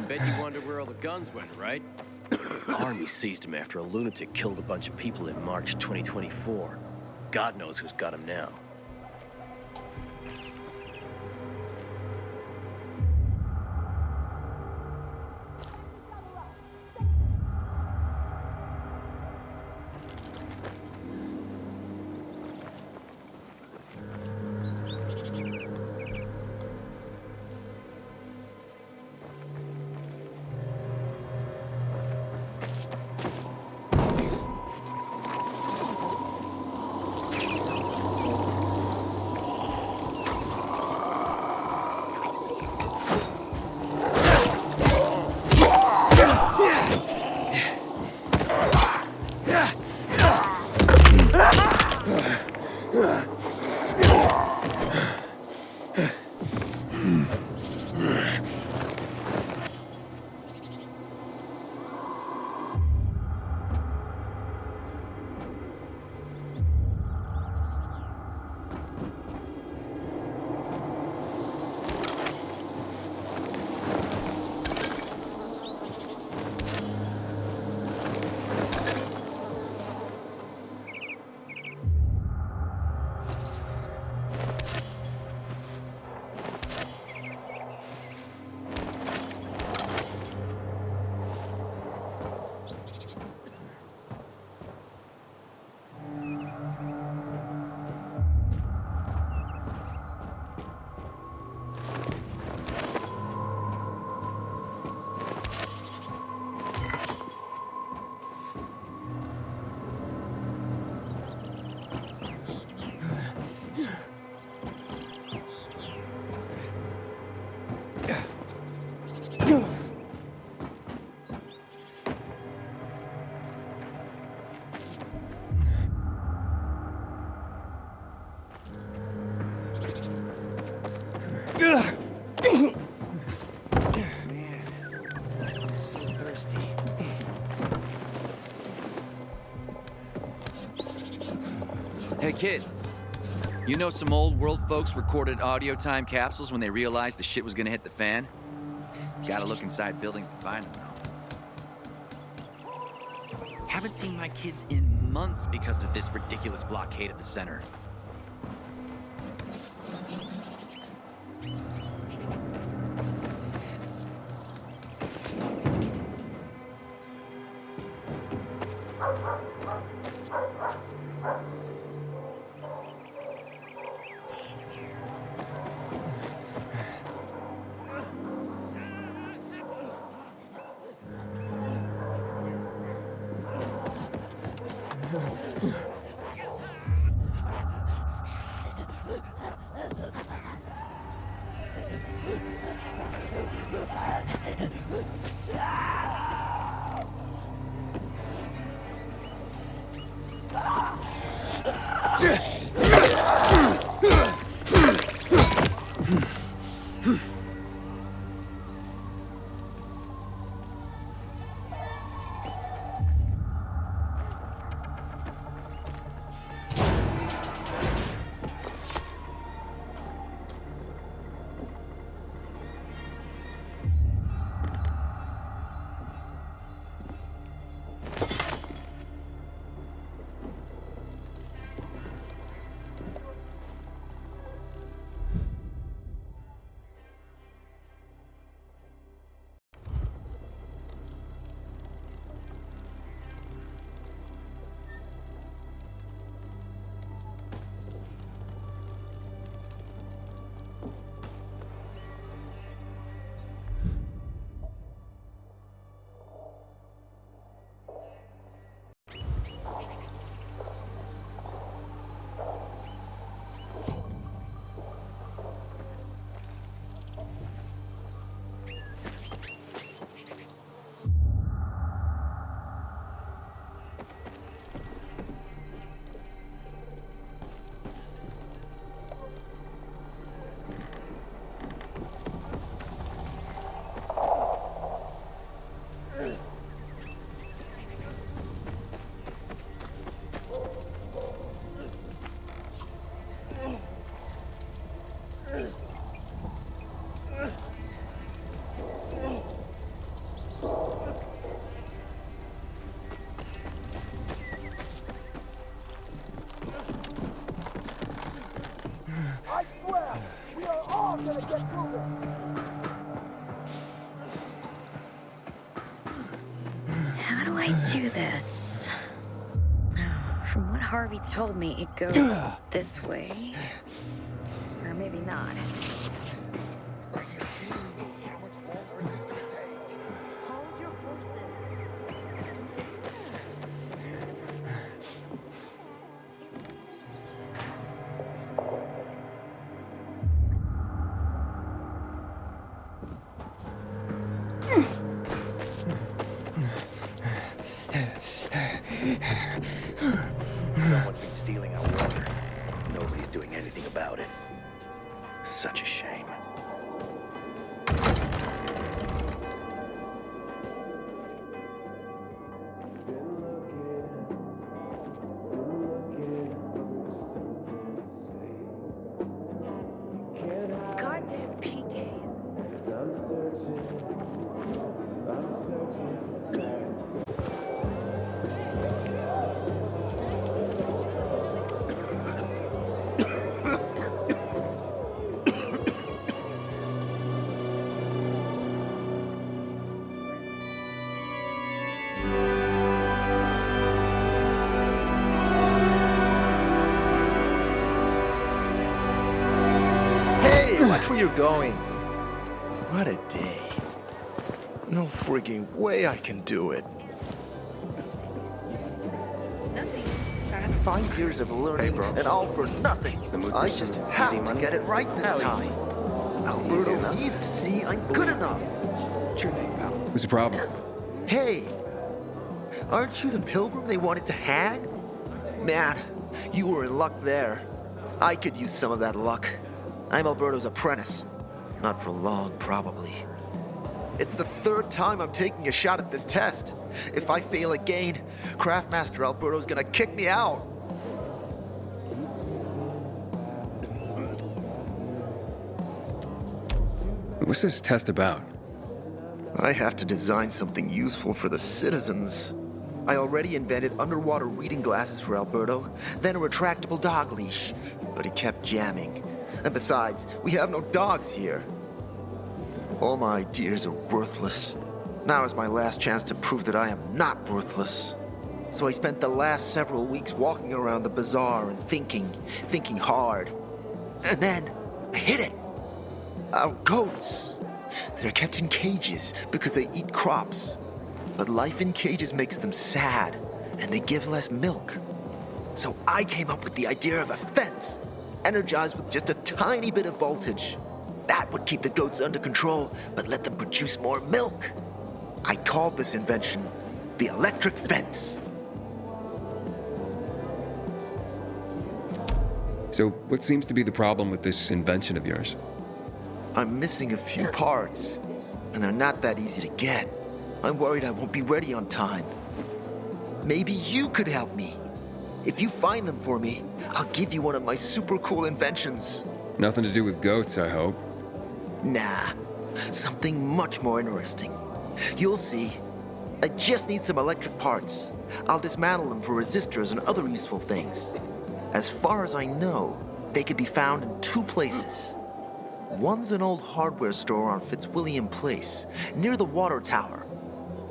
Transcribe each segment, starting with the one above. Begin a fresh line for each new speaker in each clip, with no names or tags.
Bet you wonder where all the guns went, right? Army seized him after a lunatic killed a bunch of people in March 2024. God knows who's got him now.
Hey, kid. You know some old world folks recorded audio time capsules when they realized the shit was gonna hit the fan? Gotta look inside buildings to find them, though. Haven't seen my kids in months because of this ridiculous blockade at the center.
How do I do this? From what Harvey told me, it goes this way. Or maybe not. Hold your horses.
Someone's been stealing our water. Nobody's doing anything about it. Such a shame.
Goddamn PK.
Hey, watch where you're going. What a day. No frigging way I can do it.
Nothing. That's
5 years of learning and all for nothing. I just have to get it right this time. Alberto needs to see I'm good enough.
What's your name, pal?
What's the problem?
Hey, aren't you the pilgrim they wanted to hang? Man, you were in luck there. I could use some of that luck. I'm Alberto's apprentice. Not for long, probably. It's the third time I'm taking a shot at this test. If I fail again, Craftmaster Alberto's gonna kick me out.
What's this test about?
I have to design something useful for the citizens. I already invented underwater reading glasses for Alberto, then a retractable dog leash, but he kept jamming. And besides, we have no dogs here. All my ideas are worthless. Now is my last chance to prove that I am not worthless. So I spent the last several weeks walking around the bazaar and thinking hard. And then I hit it. Our goats. They're kept in cages because they eat crops. But life in cages makes them sad, and they give less milk. So I came up with the idea of a fence, energized with just a tiny bit of voltage. That would keep the goats under control, but let them produce more milk. I called this invention the electric fence.
So, what seems to be the problem with this invention of yours?
I'm missing a few parts, and they're not that easy to get. I'm worried I won't be ready on time. Maybe you could help me. If you find them for me, I'll give you one of my super cool inventions.
Nothing to do with goats, I hope.
Nah, something much more interesting. You'll see. I just need some electric parts. I'll dismantle them for resistors and other useful things. As far as I know, they could be found in two places. One's an old hardware store on Fitzwilliam Place, near the water tower.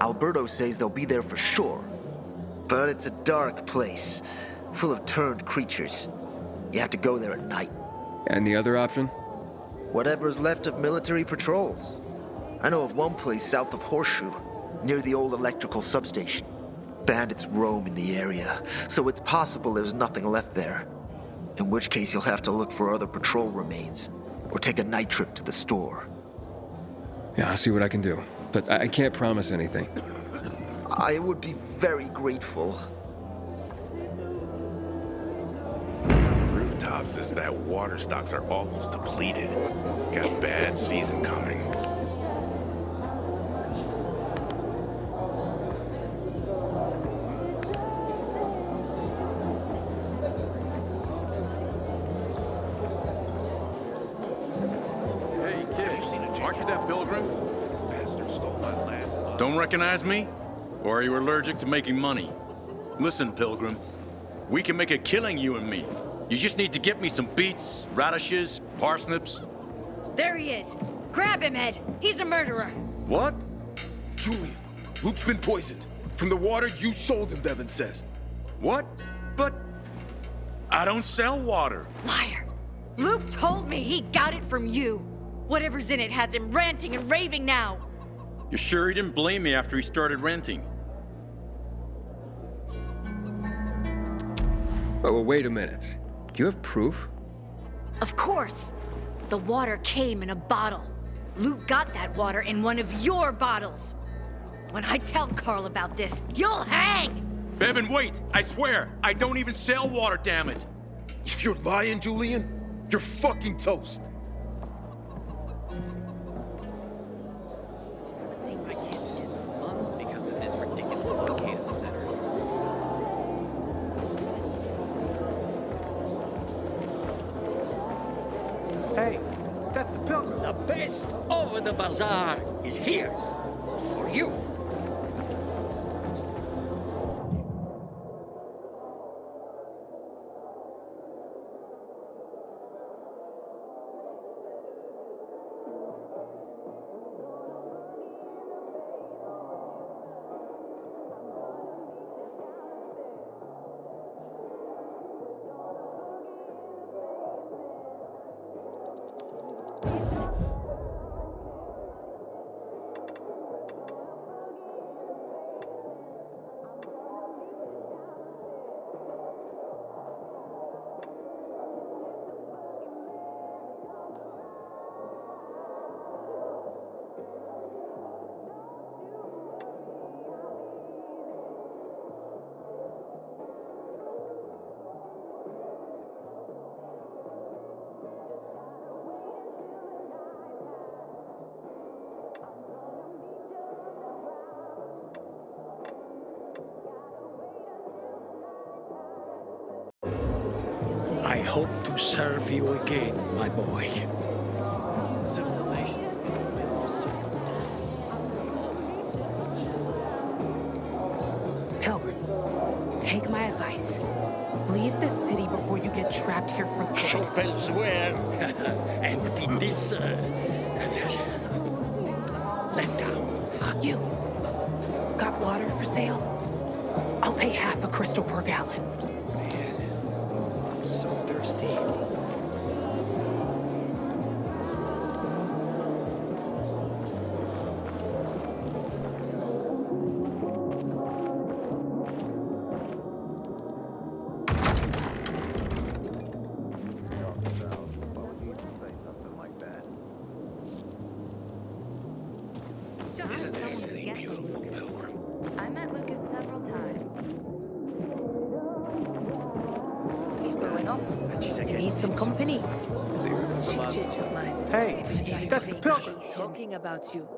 Alberto says they'll be there for sure. But it's a dark place, full of turned creatures. You have to go there at night.
And the other option?
Whatever's left of military patrols. I know of one place south of Horseshoe, near the old electrical substation. Bandits roam in the area, so it's possible there's nothing left there. In which case you'll have to look for other patrol remains, or take a night trip to the store.
Yeah, I'll see what I can do. But I can't promise anything.
I would be very grateful.
On the rooftops is that water stocks are almost depleted. Got bad season coming.
Hey, kid, aren't you that pilgrim?
Bastard stole my last bus.
Don't recognize me? Or are you allergic to making money? Listen, pilgrim, we can make a killing, you and me. You just need to get me some beets, radishes, parsnips.
There he is. Grab him, Ed. He's a murderer.
What? Julian, Luke's been poisoned. From the water you sold him, Bevan says.
What? But I don't sell water.
Liar. Luke told me he got it from you. Whatever's in it has him ranting and raving now.
You sure he didn't blame me after he started renting?
Oh, wait a minute. Do you have proof?
Of course. The water came in a bottle. Luke got that water in one of your bottles. When I tell Carl about this, you'll hang!
Bevan, wait! I swear, I don't even sell water, damn it!
If you're lying, Julian, you're fucking toast.
Hey, that's the Pilgrim.
The best of the Bazaar is here for you. I hope to serve you again, my boy.
Civilization's in the way of circumstance.
Pilgrim, take my advice. Leave the city before you get trapped here for good.
Shop elsewhere and be this.
Listen, you got water for sale? I'll pay half a crystal per gallon.
I'm so thirsty.
Isn't this city beautiful, Pilgrim? I met Lucas several times. Growing up, you need some company.
She changed your mind. Hey, that's the Pilgrim.
Talking about you.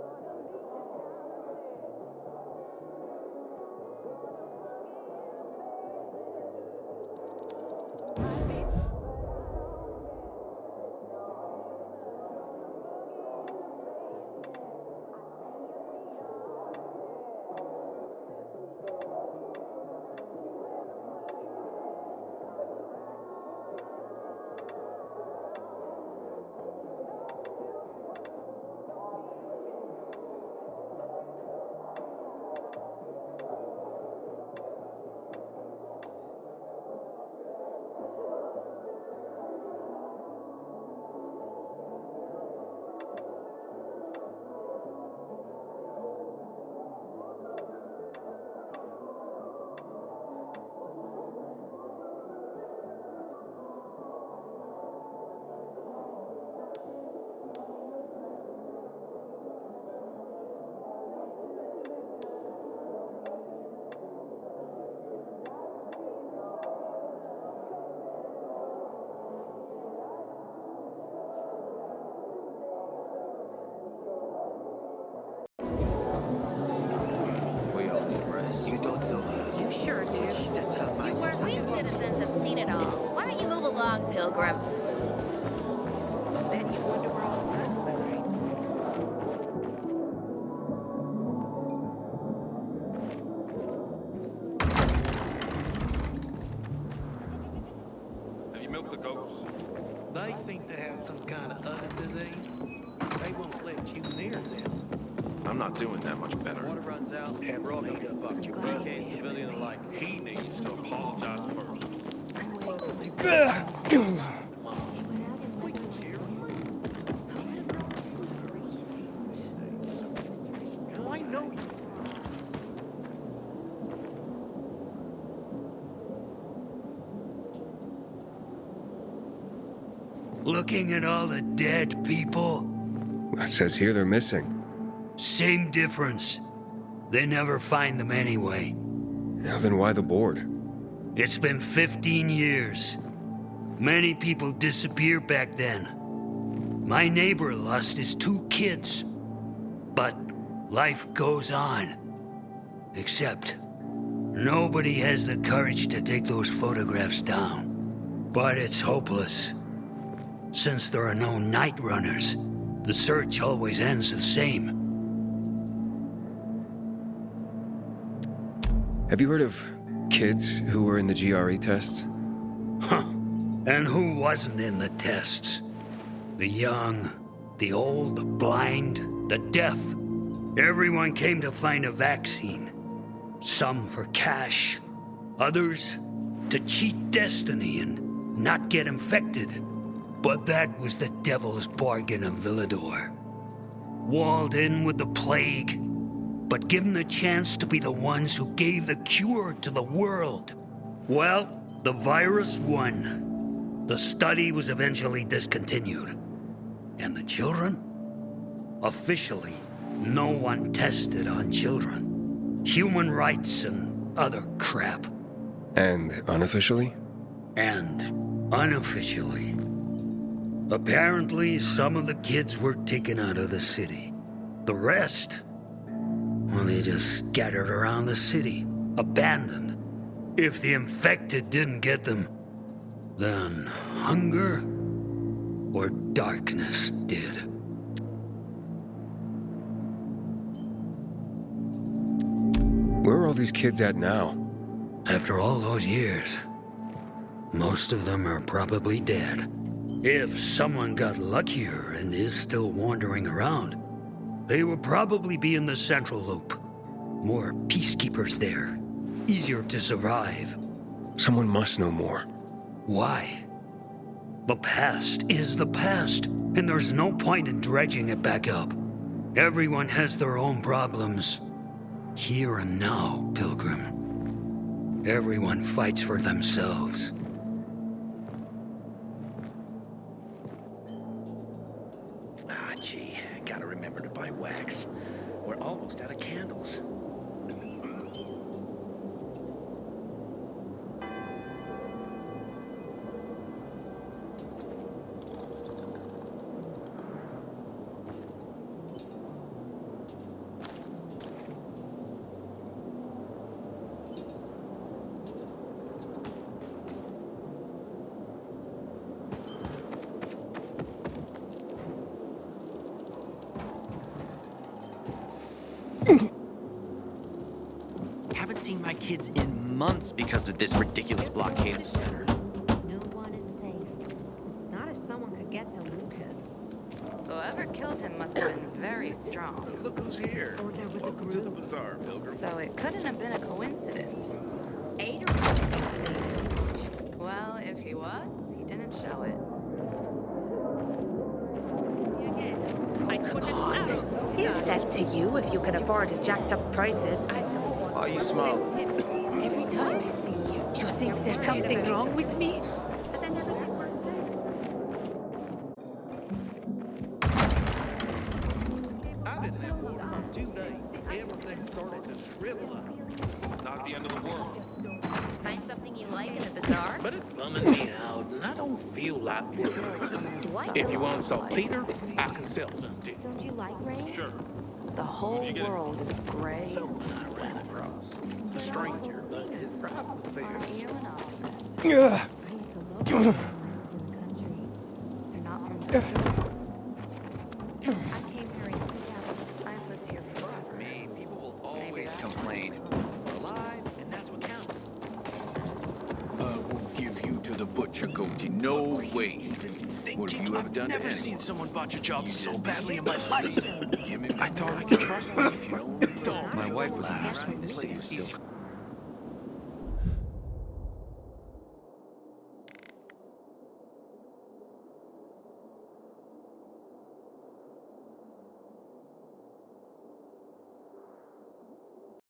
You don't know her.
You sure do.
She sets her mind to
We
something.
citizens have seen it all. Why don't you move along, Pilgrim?
Bet you wonder where all the guns went, right?
Have you milked the goats?
They seem to have some kind of other disease.
I'm not doing that much better.
Water runs out. We're all gonna get fucked. PK, civilian alike. He needs to apologize first.
Do I know you?
Looking at all the dead people,
It says here they're missing.
same difference. They never find them anyway.
Now then why the board?
It's been 15 years. Many people disappeared back then. My neighbor lost his 2 kids. But life goes on. Except, nobody has the courage to take those photographs down. But it's hopeless. Since there are no night runners, the search always ends the same.
Have you heard of kids who were in the GRE tests?
Huh. And who wasn't in the tests? The young, the old, the blind, the deaf. Everyone came to find a vaccine. Some for cash, others to cheat destiny and not get infected. But that was the devil's bargain of Villador. Walled in with the plague, but given the chance to be the ones who gave the cure to the world. Well, the virus won. The study was eventually discontinued. And the children? Officially, no one tested on children. Human rights and other crap.
And unofficially?
And unofficially. Apparently, some of the kids were taken out of the city. The rest, well, they just scattered around the city, abandoned. If the infected didn't get them, then hunger or darkness did.
Where are all these kids at now?
After all those years, most of them are probably dead. If someone got luckier and is still wandering around, they will probably be in the Central Loop. More peacekeepers there. Easier to survive.
Someone must know more.
Why? The past is the past, and there's no point in dredging it back up. Everyone has their own problems. Here and now, Pilgrim. Everyone fights for themselves.
Ah, gee. Gotta remember to buy wax. We're almost out of candles.
Haven't seen my kids in months because of this ridiculous blockade of the center.
No one is safe. Not if someone could get to Lucas.
Whoever killed him must have been very strong.
Look who's here.
Or there was a
Welcome to the
group.
Bazaar, Pilgrim.
So it couldn't have been a coincidence.
8 or 9.
Well, if he was, he didn't show it.
He'll sell to you if you can afford his jacked up prices.
Oh, you smoke.
Every time I see you. You think there's something wrong with me?
I didn't have water for 2 days. Everything started to shrivel up.
Not the end of the world.
Find something you like in the bazaar?
But it's bumming me out, and I don't feel like working. If you want saltpeter, I can sell some too.
Don't you like rain?
Sure.
The whole world is gray.
Someone I ran across. A stranger, but his price was fair.
Aren't you an optimist?
I used to love when I lived in the country.
You're not from the I came here in 2000. I've lived here
For me, people will always complain. We're alive, and that's what counts.
I will give you to the butcher, Goatee. No way. What have you ever done to anyone?
Never seen someone botch a job
You
so
just
badly in my life.
Give me
I thought I could trust you if you
My wife was a nurse when this city was still...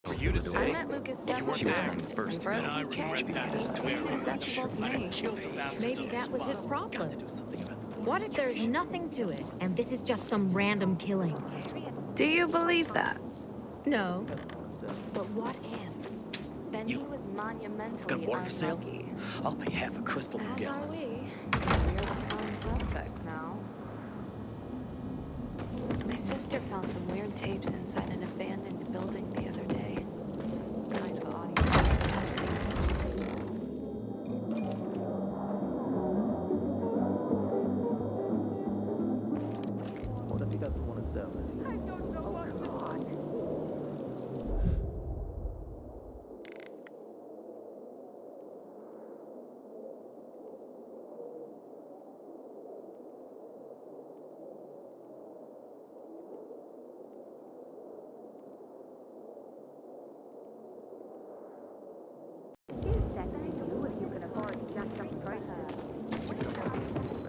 For you to
I
say.
met Lucas
You
several
weren't there.
times.
First,
Bro,
and I
cash
regret that.
seems acceptable to me.
Maybe that was his problem. What if there's nothing to it, and this is just some random killing?
Do you believe that?
No. But what if?
Then
You
he was monumentally
got water for sale?
unlucky.
I'll pay half a crystal per
As are
gallon.
we. We're the prime suspects now. My sister found some weird tapes inside an abandoned building the other day. Kind of audio.
What if he doesn't want to sell it?
I don't know what to do.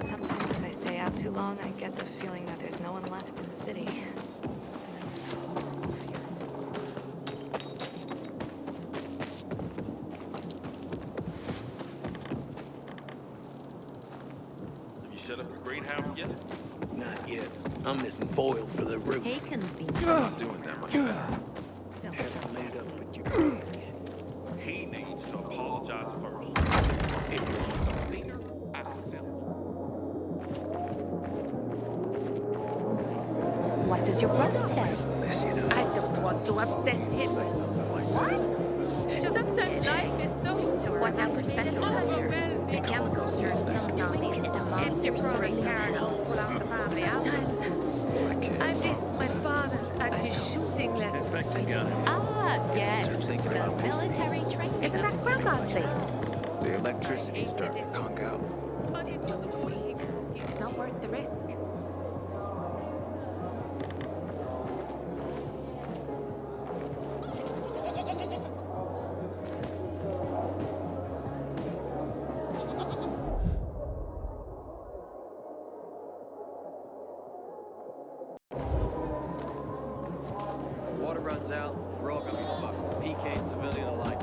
Sometimes if I stay out too long, I get the feeling that there's no one left in the city.
Have you set up the greenhouse yet?
Not yet. I'm missing foil for the roof.
Haken's been
Not doing that much better.
Haven't made up with your plan yet.
He needs to apologize first.
If you want some Peter, I can sell it.
What does your brother say?
I don't want to upset him. What? Sometimes life is so
Watch out for special here. The chemicals turn some zombies into monsters straight from hell.
Sometimes I miss my father and his shooting lessons.
Ah, yes. The military training.
Isn't that Grandpa's place?
The electricity's starting to conk out.
But it was wait.
It's not worth the risk.
Water runs out, we're all gonna be fucked. PK, civilian alike.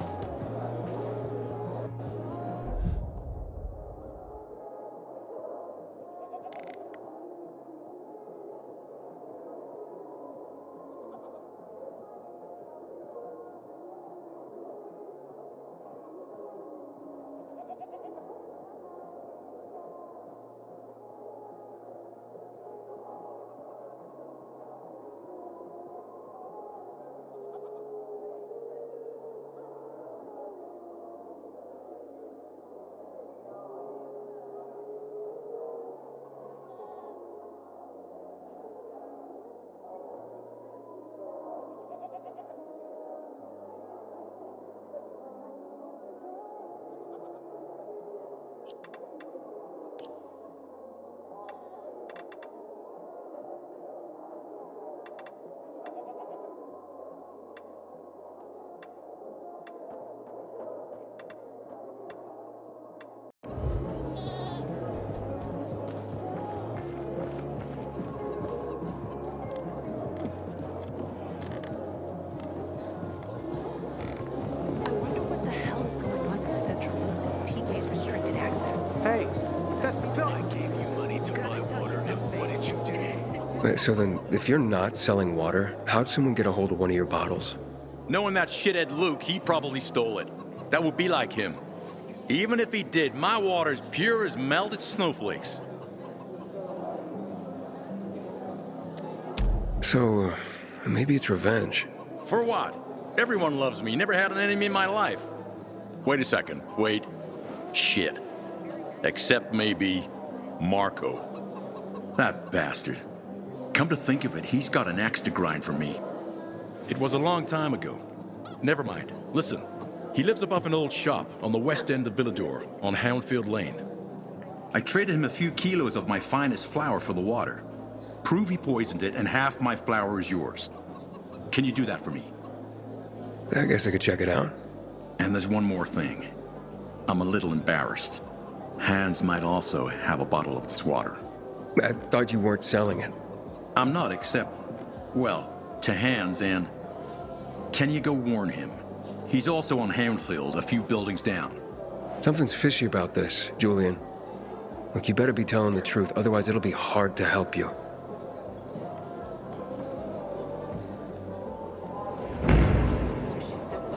I wonder what the hell is going on in the Central Loop since PK's restricted access.
Hey, that's the bill.
I gave you money to buy water, and what did you do?
Wait, so then, if you're not selling water, how'd someone get a hold of one of your bottles?
Knowing that shithead Luke, he probably stole it. That would be like him. Even if he did, my water's pure as melted snowflakes.
So, maybe it's revenge.
For what? Everyone loves me. Never had an enemy in my life. Wait a second. Wait. Shit. Except maybe Marco. That bastard. Come to think of it, he's got an axe to grind for me. It was a long time ago. Never mind. Listen. He lives above an old shop on the west end of Villador, on Houndfield Lane. I traded him a few kilos of my finest flour for the water. Prove he poisoned it, and half my flour is yours. Can you do that for me?
I guess I could check it out.
And there's one more thing. I'm a little embarrassed. Hans might also have a bottle of this water.
I thought you weren't selling it.
I'm not, except, well, to Hans, and can you go warn him? He's also on Hamfield, a few buildings down.
Something's fishy about this, Julian. Look, you better be telling the truth, otherwise it'll be hard to help you.